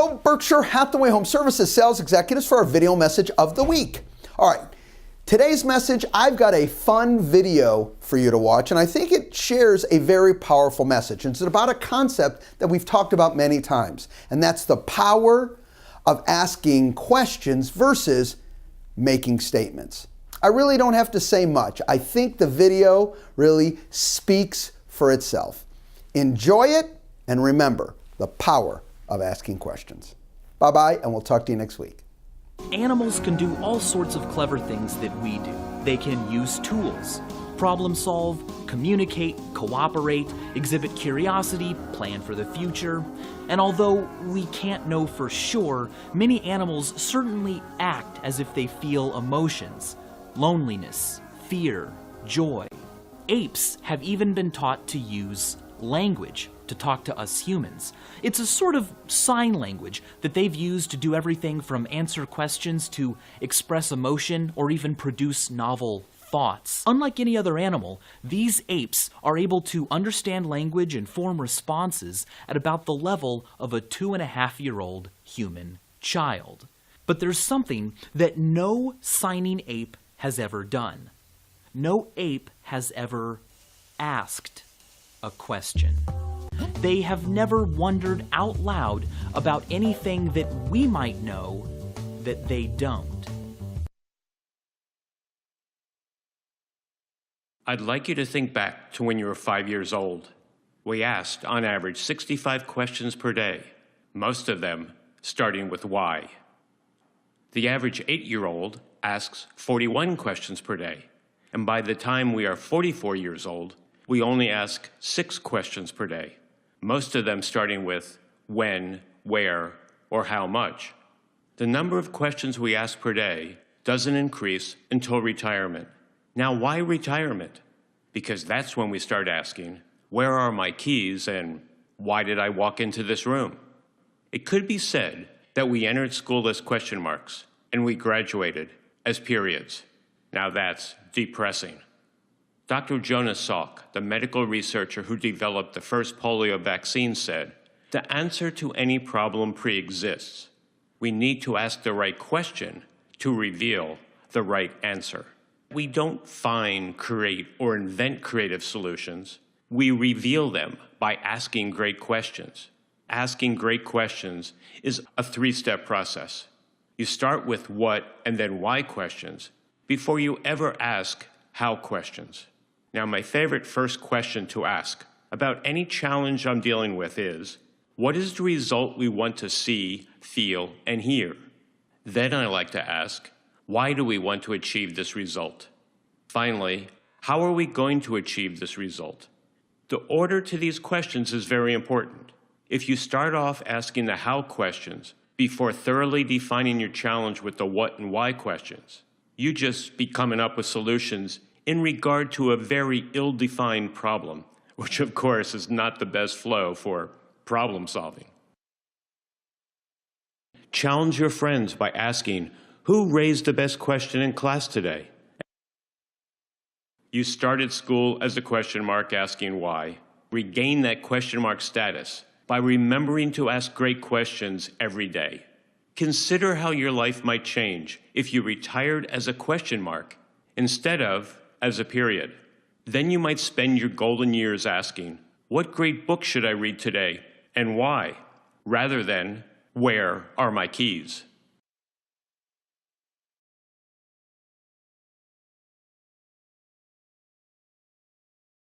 go, Berkshire Hathaway Home Services sales executives, for our video message of the week. All right, today's message, I've got a fun video for you to watch, and I think it shares a very powerful message. And it's about a concept that we've talked about many times, and that's the power of asking questions versus making statements. I really don't have to say much. I think the video really speaks for itself. Enjoy it, and remember the power of asking questions. Bye-bye, and we'll talk to you next week. Animals can do all sorts of clever things that we do. They can use tools, problem solve, communicate, cooperate, exhibit curiosity, plan for the future. And although we can't know for sure, many animals certainly act as if they feel emotions: loneliness, fear, joy. Apes have even been taught to use language to talk to us humans. It's a sort of sign language that they've used to do everything from answer questions to express emotion or even produce novel thoughts. Unlike any other animal, these apes are able to understand language and form responses at about the level of a 2.5-year-old human child. But there's something that no signing ape has ever done. No ape has ever asked a question. They have never wondered out loud about anything that we might know that they don't. I'd like you to think back to when you were 5 years old. We asked, on average, 65 questions per day, most of them starting with why. The average 8-year-old asks 41 questions per day, and by the time we are 44 years old, we only ask 6 questions per day, most of them starting with when, where, or how much. The number of questions we ask per day doesn't increase until retirement. Now, why retirement? Because that's when we start asking, where are my keys and why did I walk into this room? It could be said that we entered school as question marks and we graduated as periods. Now that's depressing. Dr. Jonas Salk, the medical researcher who developed the first polio vaccine, said, "The answer to any problem pre-exists. We need to ask the right question to reveal the right answer." We don't find, create, or invent creative solutions. We reveal them by asking great questions. Asking great questions is a 3-step process. You start with what and then why questions before you ever ask how questions. Now, my favorite first question to ask about any challenge I'm dealing with is, what is the result we want to see, feel, and hear? Then I like to ask, why do we want to achieve this result? Finally, how are we going to achieve this result? The order to these questions is very important. If you start off asking the how questions before thoroughly defining your challenge with the what and why questions, you just be coming up with solutions in regard to a very ill-defined problem, which of course is not the best flow for problem solving. Challenge your friends by asking, who raised the best question in class today? You started school as a question mark asking why. Regain that question mark status by remembering to ask great questions every day. Consider how your life might change if you retired as a question mark instead of as a period. Then you might spend your golden years asking, what great book should I read today and why? Rather than, where are my keys?